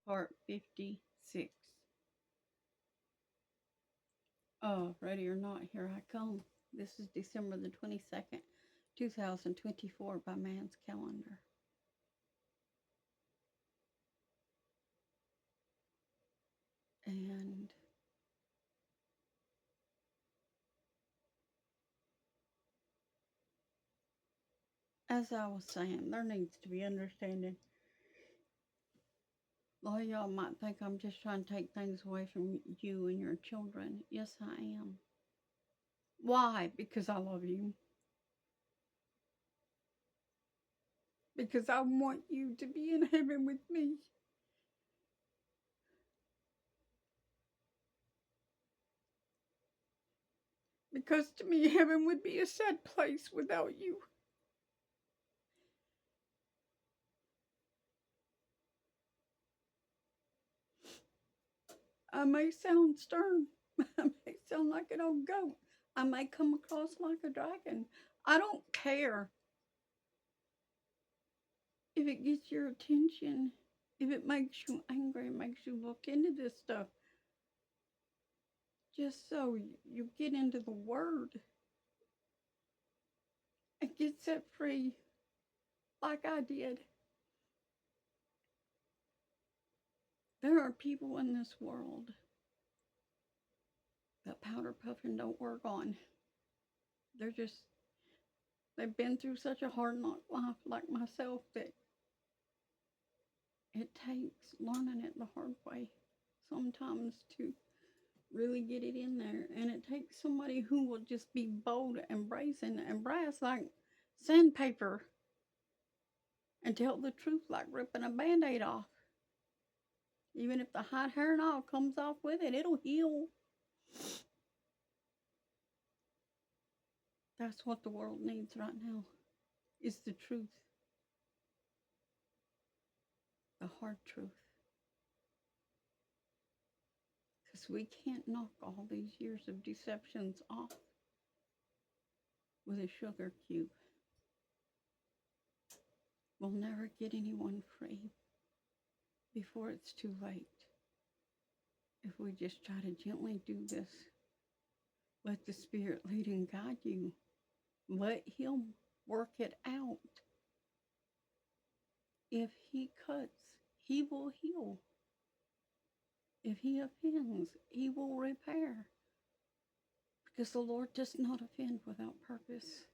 Part 56. Ready or not, here I come. This is December the 22nd, 2024 by man's calendar. And as I was saying, there needs to be understanding. A lot of y'all might think I'm just trying to take things away from you and your children. Yes, I am. Why? Because I love you. Because I want you to be in heaven with me. Because to me, heaven would be a sad place without you. I may sound stern. I may sound like an old goat. I may come across like a dragon. I don't care if it gets your attention, if it makes you angry, makes you look into this stuff, just so you get into the Word and get set free like I did. There are people in this world that powder puffing don't work on. They're just, they've been through such a hard knock life like myself that it takes learning it the hard way sometimes to really get it in there. And it takes somebody who will just be bold and brazen and brass like sandpaper and tell the truth like ripping a band aid off. Even if the hot hair and all comes off with it, it'll heal. That's what the world needs right now, is the truth, the hard truth. Because we can't knock all these years of deceptions off with a sugar cube. We'll never get anyone free before it's too late. If we just try to gently do this, let the Spirit lead and guide you. Let Him work it out. If He cuts, He will heal. If He offends, He will repair. Because the Lord does not offend without purpose.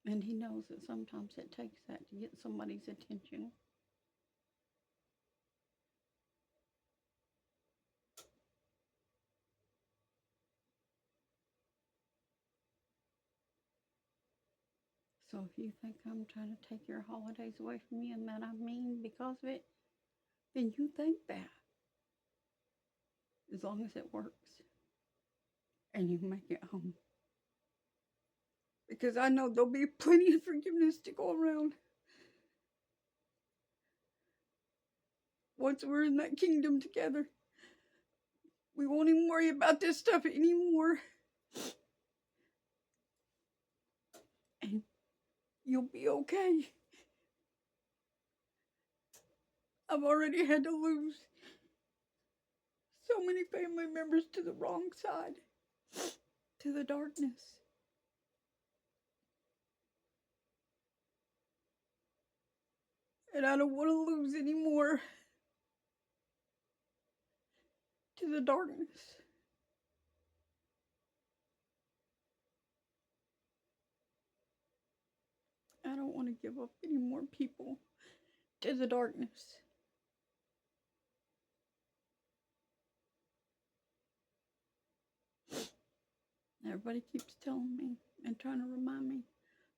And He knows that sometimes it takes that to get somebody's attention. So if you think I'm trying to take your holidays away from you and that I mean because of it, then you think that. As long as it works and you make it home. Because I know there'll be plenty of forgiveness to go around. Once we're in that kingdom together, we won't even worry about this stuff anymore. And you'll be okay. I've already had to lose so many family members to the wrong side, to the darkness. And I don't want to lose any more to the darkness. I don't want to give up any more people to the darkness. Everybody keeps telling me and trying to remind me,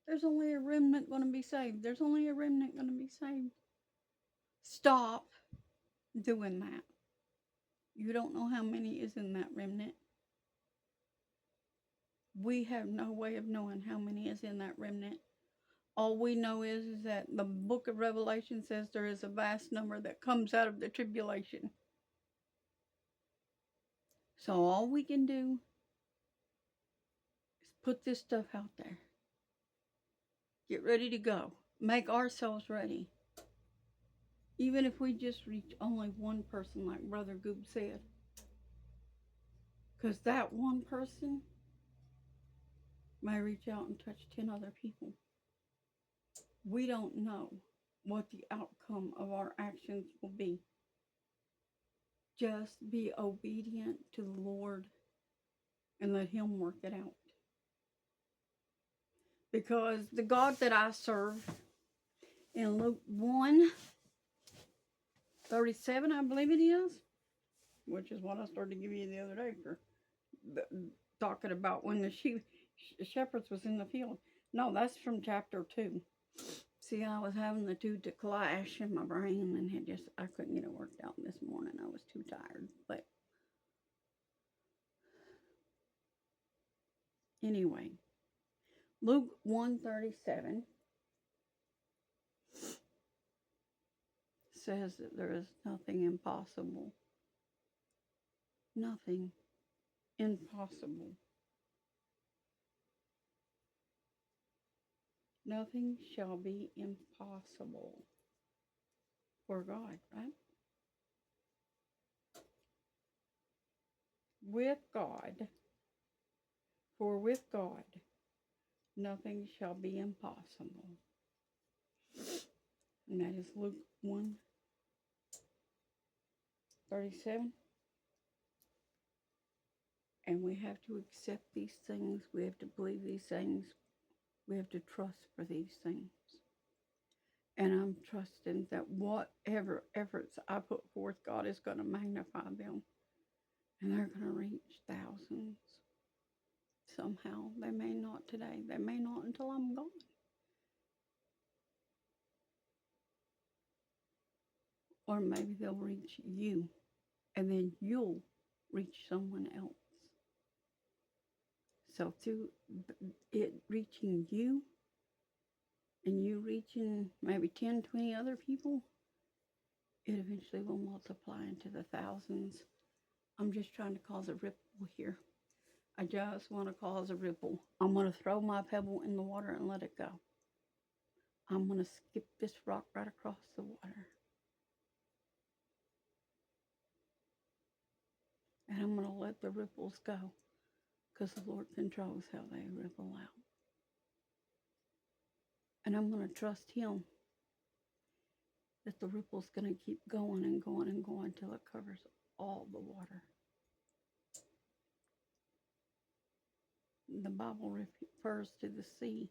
there's only a remnant going to be saved. There's only a remnant going to be saved. Stop doing that. You don't know how many is in that remnant. We have no way of knowing how many is in that remnant. All we know is that the book of Revelation says there is a vast number that comes out of the tribulation. So all we can do is put this stuff out there. Get ready to go. Make ourselves ready. Even if we just reach only one person, like Brother Goob said, because that one person may reach out and touch 10 other people. We don't know what the outcome of our actions will be. Just be obedient to the Lord and let Him work it out. Because the God that I serve, in Luke 1:37, I believe it is, which is what I started to give you the other day for talking about when the shepherds was in the field. No, that's from chapter 2. See, I was having the two to clash in my brain, and I couldn't get it worked out this morning. I was too tired. But anyway, Luke 1:37 says that there is nothing impossible. Nothing impossible. Nothing shall be impossible for God, right? With God, for with God, nothing shall be impossible. And that is Luke 1:37. And we have to accept these things. We have to believe these things. We have to trust for these things. And I'm trusting that whatever efforts I put forth, God is going to magnify them. And they're going to reach thousands. Somehow. They may not today. They may not until I'm gone. Or maybe they'll reach you. And then you'll reach someone else. So through it reaching you, and you reaching maybe 10, 20 other people, it eventually will multiply into the thousands. I'm just trying to cause a ripple here. I just want to cause a ripple. I'm going to throw my pebble in the water and let it go. I'm going to skip this rock right across the water. And I'm going to let the ripples go, because the Lord controls how they ripple out. And I'm going to trust Him that the ripple's going to keep going and going and going until it covers all the water. The Bible refers to the sea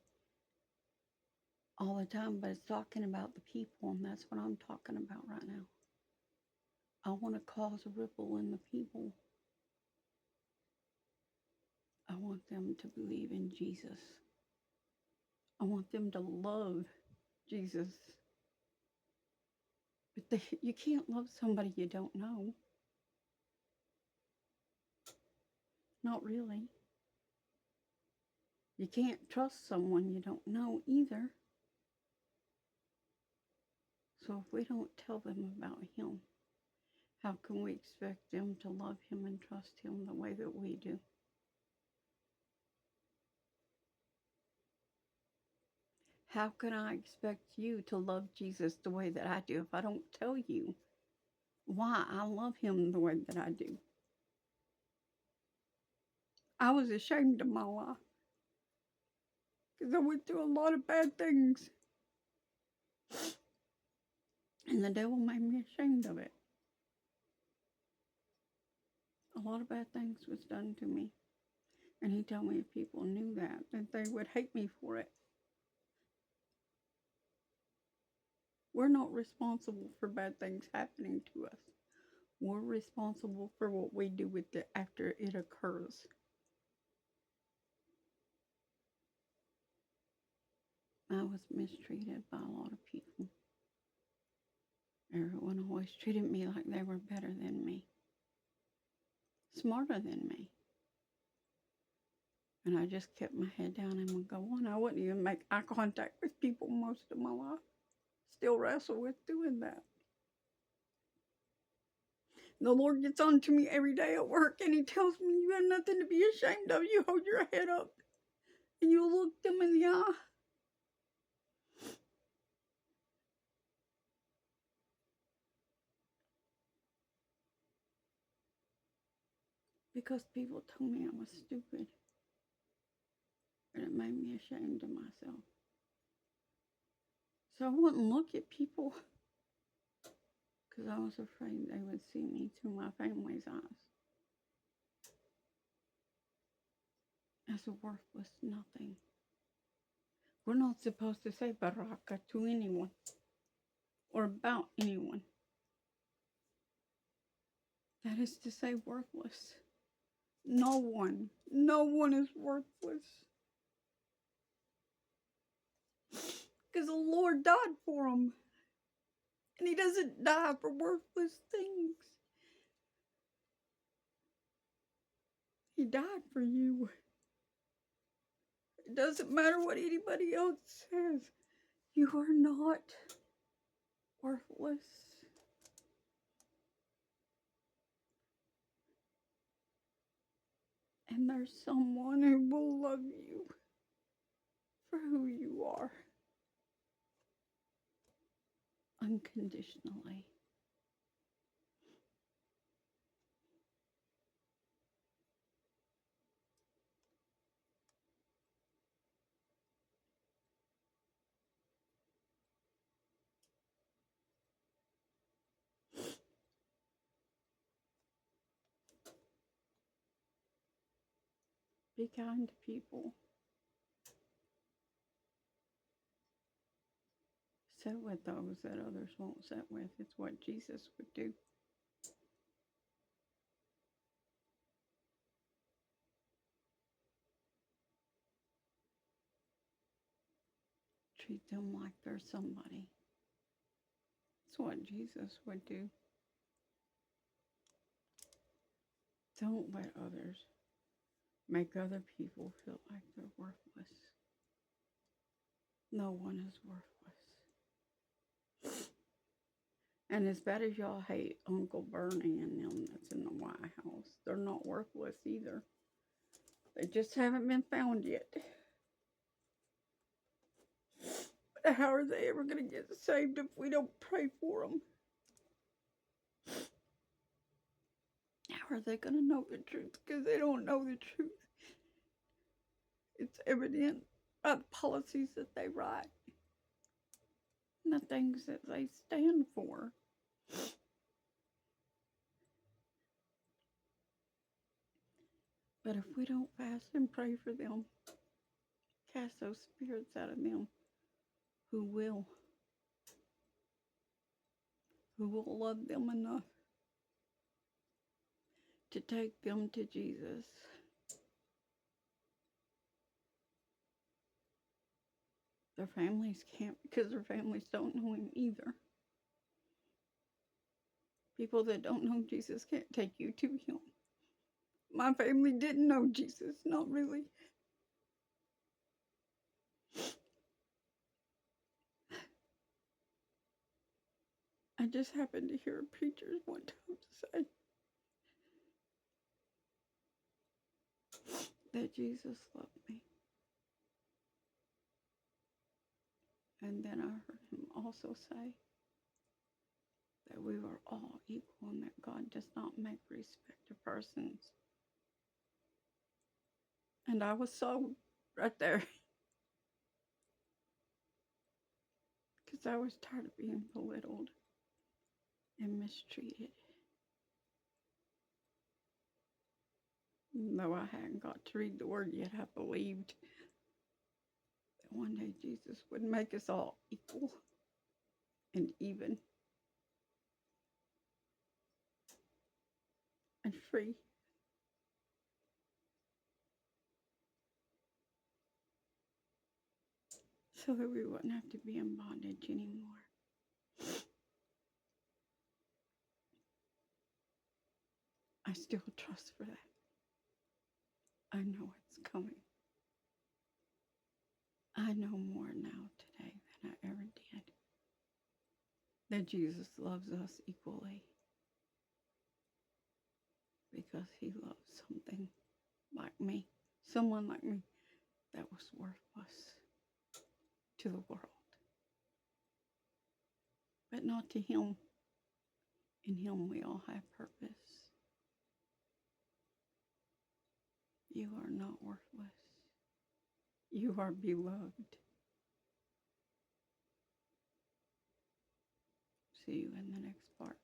all the time, but it's talking about the people, and that's what I'm talking about right now. I want to cause a ripple in the people. I want them to believe in Jesus. I want them to love Jesus. But you can't love somebody you don't know. Not really. You can't trust someone you don't know either. So if we don't tell them about Him, how can we expect them to love Him and trust Him the way that we do? How can I expect you to love Jesus the way that I do if I don't tell you why I love Him the way that I do? I was ashamed of my life because I went through a lot of bad things. And the devil made me ashamed of it. A lot of bad things was done to me. And he told me if people knew that they would hate me for it. We're not responsible for bad things happening to us. We're responsible for what we do with it after it occurs. I was mistreated by a lot of people. Everyone always treated me like they were better than me, smarter than me. And I just kept my head down and would go on. I wouldn't even make eye contact with people most of my life. Still wrestle with doing that. The Lord gets on to me every day at work, and He tells me, you have nothing to be ashamed of. You hold your head up and you look them in the eye. because people told me I was stupid. And it made me ashamed of myself. So I wouldn't look at people because I was afraid they would see me through my family's eyes as a worthless nothing. We're not supposed to say baraka to anyone or about anyone. That is to say worthless. No one is worthless. Because the Lord died for them. And He doesn't die for worthless things. He died for you. It doesn't matter what anybody else says. You are not worthless. And there's someone who will love you for who you are unconditionally. Be kind to people. Sit with those that others won't sit with. It's what Jesus would do. Treat them like they're somebody. It's what Jesus would do. Don't let others make other people feel like they're worthless. No one is worthless. And as bad as y'all hate Uncle Bernie and them that's in the White House, they're not worthless either. They just haven't been found yet. But how are they ever going to get saved if we don't pray for them? How are they going to know the truth? Because they don't know the truth. It's evident by the policies that they write and the things that they stand for. But if we don't fast and pray for them, cast those spirits out of them, who will love them enough to take them to Jesus. Their families can't, because their families don't know Him either. People that don't know Jesus can't take you to Him. My family didn't know Jesus, not really. I just happened to hear a preacher one time say that Jesus loved me. And then I heard him also say that we were all equal and that God does not make respect of persons. And I was sold right there. Because I was tired of being belittled and mistreated. Even though I hadn't got to read the word yet, I believed that one day Jesus would make us all equal and even and free. So that we wouldn't have to be in bondage anymore. I still trust for that. I know it's coming. I know more now today than I ever did. That Jesus loves us equally. Because He loves something like me. Someone like me that was worthless to the world. But not to Him. In Him we all have purpose. You are not worthless. You are beloved. See you in the next part.